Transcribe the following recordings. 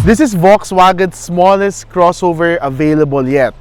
This is Volkswagen's smallest crossover available yet,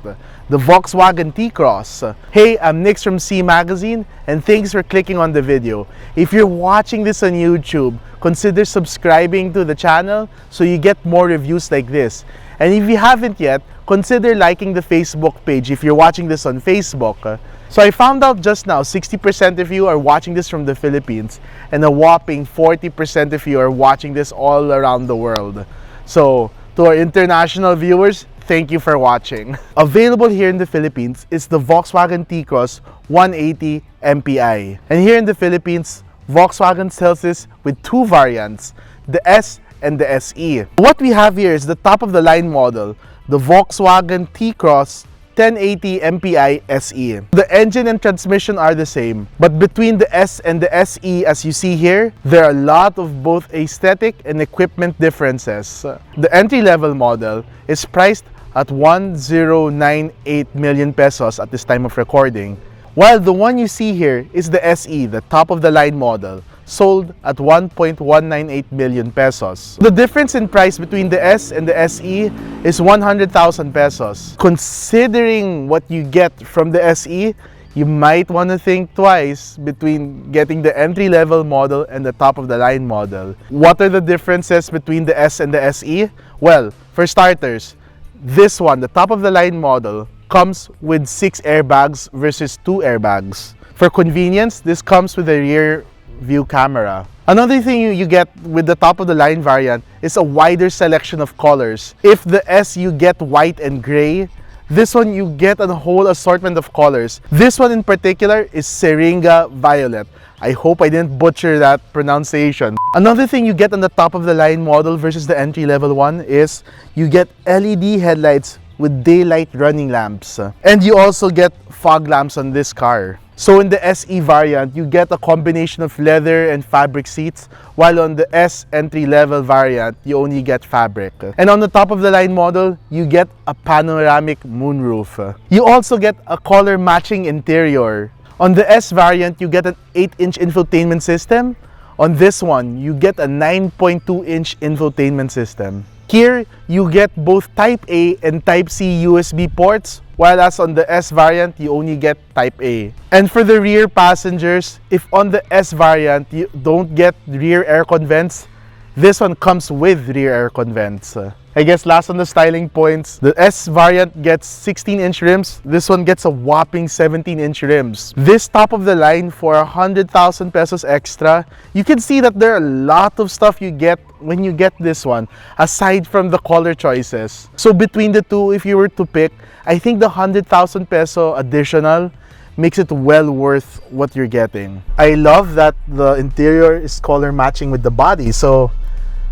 the Volkswagen T-Cross. Hey, I'm Nix from C Magazine and thanks for clicking on the video. If you're watching this on YouTube, consider subscribing to the channel so you get more reviews like this. And if you haven't yet, consider liking the Facebook page if you're watching this on Facebook. So I found out just now 60% of you are watching this from the Philippines and a whopping 40% of you are watching this all around the world. So, to our international viewers, thank you for watching. Available here in the Philippines is the Volkswagen T-Cross 180 MPI. And here in the Philippines, Volkswagen sells this with two variants, the S and the SE. What we have here is the top-of-the-line model, the Volkswagen T-Cross 1080 MPI SE. The engine and transmission are the same, but between the S and the SE, as you see here, there are a lot of both aesthetic and equipment differences. The entry-level model is priced at 1,098 million pesos at this time of recording, while the one you see here is the SE, the top-of-the-line model, sold at 1.198 million pesos. The difference in price between the S and the SE is 100,000 pesos. Considering what you get from the SE, you might want to think twice between getting the entry-level model and the top-of-the-line model. What are the differences between the S and the SE? Well, for starters, this one, the top-of-the-line model, comes with 6 airbags versus 2 airbags. For convenience, this comes with a rear view camera. Another thing you get with the top-of-the-line variant is a wider selection of colors. If the S you get white and gray, this one you get a whole assortment of colors. This one in particular is Syringa Violet. I hope I didn't butcher that pronunciation. Another thing you get on the top-of-the-line model versus the entry-level one is you get LED headlights with daylight running lamps. And you also get fog lamps on this car. So in the SE variant, you get a combination of leather and fabric seats, while on the S entry-level variant, you only get fabric. And on the top-of-the-line model, you get a panoramic moonroof. You also get a color-matching interior. On the S variant, you get an 8-inch infotainment system. On this one, you get a 9.2-inch infotainment system. Here, you get both Type A and Type C USB ports, while as on the S variant, you only get Type A. And for the rear passengers, if on the S variant, you don't get rear aircon vents, this one comes with rear aircon vents. I guess last on the styling points, the S variant gets 16-inch rims. This one gets a whopping 17-inch rims. This top of the line for 100,000 pesos extra, you can see that there are a lot of stuff you get when you get this one, aside from the color choices. So between the two, if you were to pick, I think the 100,000 peso additional makes it well worth what you're getting. I love that the interior is color matching with the body. So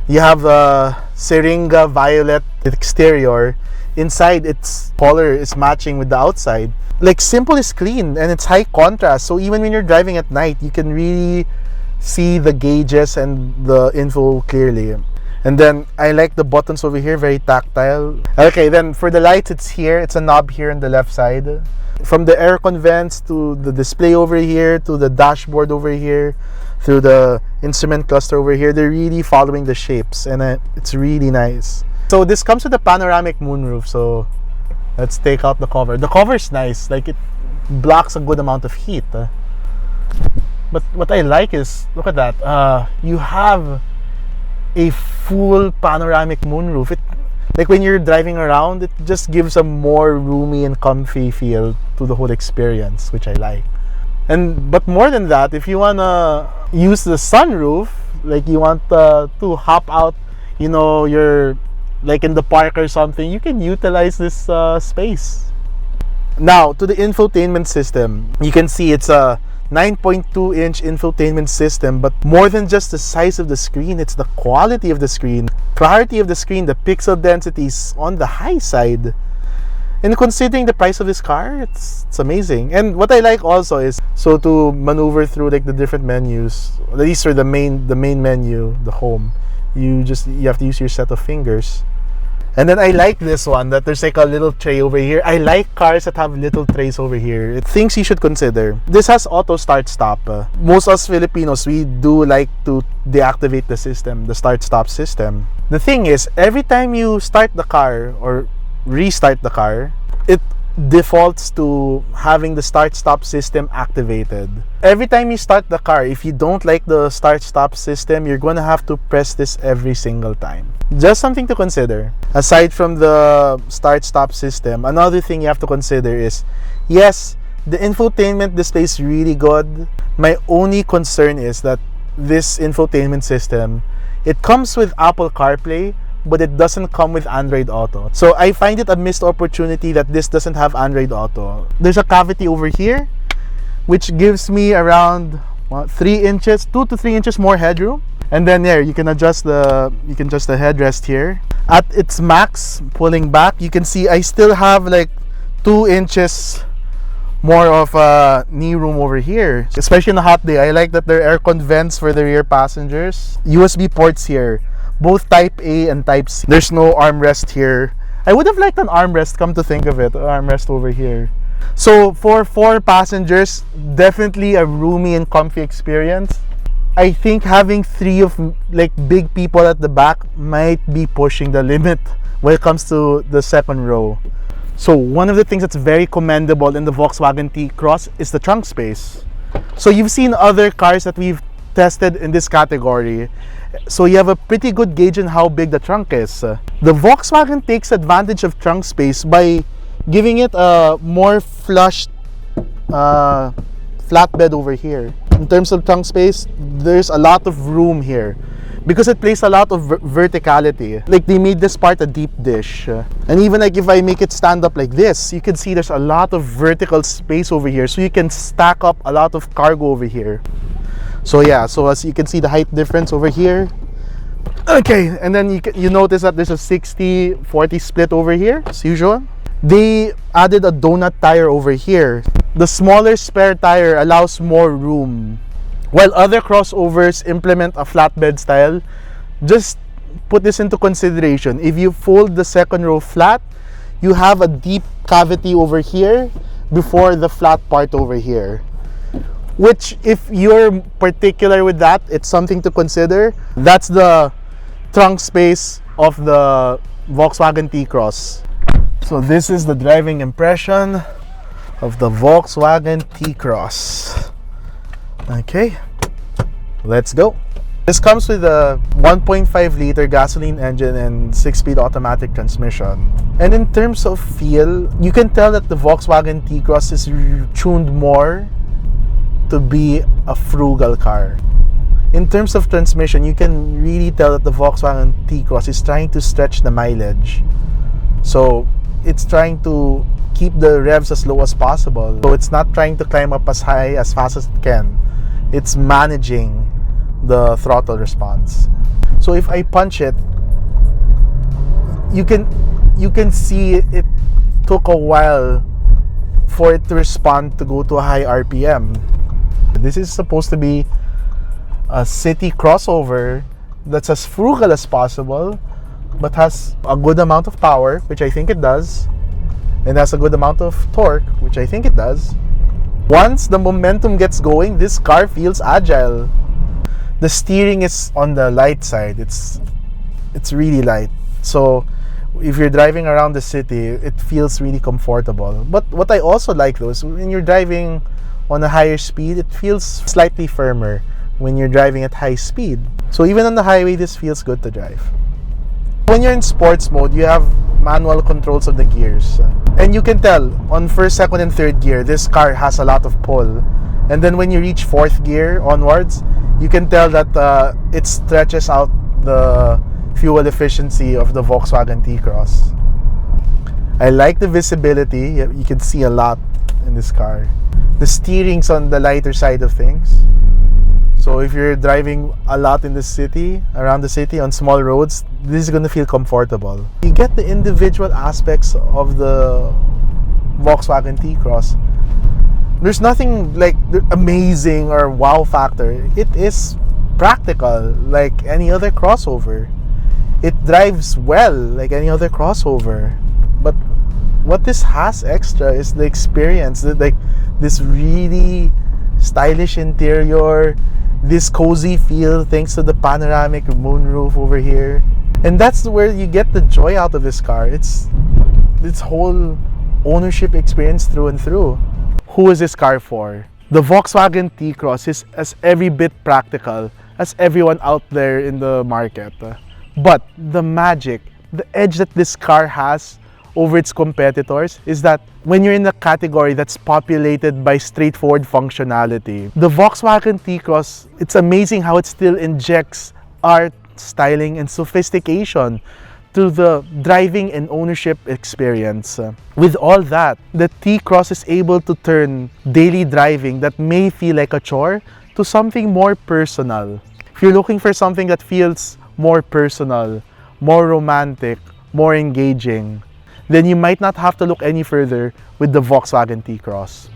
you have the Syringa Violet exterior. Inside, its color is matching with the outside. Like, simple is clean and it's high contrast. So even when you're driving at night, you can really see the gauges and the info clearly. And then I like the buttons over here, very tactile. Okay, then for the lights, it's here. It's a knob here on the left side. From the aircon vents to the display over here to the dashboard over here, through the instrument cluster over here, they're really following the shapes, and it's really nice. So this comes with a panoramic moonroof. So let's take out the cover. The cover is nice, like it blocks a good amount of heat. But what I like is, look at that. You have a full panoramic moonroof. Like when you're driving around, it just gives a more roomy and comfy feel to the whole experience, which I like. But more than that, if you wanna use the sunroof, like you want to hop out, you know, you're like in the park or something, you can utilize this space. Now, to the infotainment system, you can see it's a 9.2-inch infotainment system, but more than just the size of the screen, it's the quality of the screen, clarity of the screen, the pixel density is on the high side. And considering the price of this car, it's amazing. And what I like also is, so to maneuver through like the different menus, at least for the main menu, the home, you have to use your set of fingers. And then I like this one, that there's like a little tray over here. I like cars that have little trays over here. Things you should consider. This has auto start stop. Most us Filipinos, we do like to deactivate the system, the start stop system. The thing is, every time you start the car or restart the car, it defaults to having the start stop system activated. Every time you start the car, if you don't like the start stop system, you're gonna have to press this every single time. Just something to consider. Aside from the start stop system, another thing you have to consider is, yes, the infotainment display is really good. My only concern is that this infotainment system, it comes with Apple CarPlay, but it doesn't come with Android Auto. So I find it a missed opportunity that this doesn't have Android Auto. There's a cavity over here, which gives me around 3 inches, 2 to 3 inches more headroom. And then there, you can adjust the headrest here. At its max, pulling back, you can see I still have like 2 inches more of knee room over here. Especially on a hot day, I like that there are aircon vents for the rear passengers. USB ports here, both Type A and Type C. There's no armrest here. I would have liked an armrest, come to think of it. Armrest over here. So for 4 passengers, definitely a roomy and comfy experience. I think having 3 of like big people at the back might be pushing the limit when it comes to the second row. So one of the things that's very commendable in the Volkswagen T-Cross is the trunk space. So you've seen other cars that we've tested in this category, so you have a pretty good gauge on how big the trunk is. The Volkswagen takes advantage of trunk space by giving it a more flushed flatbed over here. In terms of trunk space, there's a lot of room here because it plays a lot of verticality. Like they made this part a deep dish. And even like if I make it stand up like this, you can see there's a lot of vertical space over here, so you can stack up a lot of cargo over here. So yeah, so as you can see the height difference over here. Okay, and then you notice that there's a 60-40 split over here, as usual. They added a donut tire over here. The smaller spare tire allows more room. While other crossovers implement a flatbed style, just put this into consideration. If you fold the second row flat, you have a deep cavity over here before the flat part over here. Which, if you're particular with that, it's something to consider. That's the trunk space of the Volkswagen T-Cross. So this is the driving impression of the Volkswagen T-Cross. Okay, let's go. This comes with a 1.5 liter gasoline engine and 6-speed automatic transmission. And in terms of feel, you can tell that the Volkswagen T-Cross is tuned more to be a frugal car. In terms of transmission, you can really tell that the Volkswagen T-Cross is trying to stretch the mileage. So it's trying to keep the revs as low as possible. So it's not trying to climb up as high as fast as it can. It's managing the throttle response. So if I punch it, you can see it took a while for it to respond to go to a high RPM. This is supposed to be a city crossover that's as frugal as possible, but has a good amount of power, which I think it does, and has a good amount of torque, which I think it does. Once the momentum gets going, this car feels agile. The steering is on the light side. It's really light. So if you're driving around the city, it feels really comfortable. But what I also like though is when you're driving on a higher speed, it feels slightly firmer when you're driving at high speed. So even on the highway, this feels good to drive. When you're in sports mode, you have manual controls of the gears. And you can tell on first, second, and third gear, this car has a lot of pull. And then when you reach fourth gear onwards, you can tell that it stretches out the fuel efficiency of the Volkswagen T-Cross. I like the visibility. You can see a lot in this car. The steering's on the lighter side of things. So if you're driving a lot in the city, around the city on small roads, this is going to feel comfortable. You get the individual aspects of the Volkswagen T-Cross. There's nothing like amazing or wow factor. It is practical like any other crossover. It drives well like any other crossover. But what this has extra is the experience, like this really stylish interior, this cozy feel thanks to the panoramic moonroof over here. And that's where you get the joy out of this car. It's this whole ownership experience through and through. Who is this car for? The Volkswagen T-Cross is as every bit practical as everyone out there in the market. But the magic, the edge that this car has over its competitors is that when you're in a category that's populated by straightforward functionality, the Volkswagen T-Cross, it's amazing how it still injects art, styling, and sophistication to the driving and ownership experience. With all that, the T-Cross is able to turn daily driving that may feel like a chore to something more personal. If you're looking for something that feels more personal, more romantic, more engaging, then you might not have to look any further with the Volkswagen T-Cross.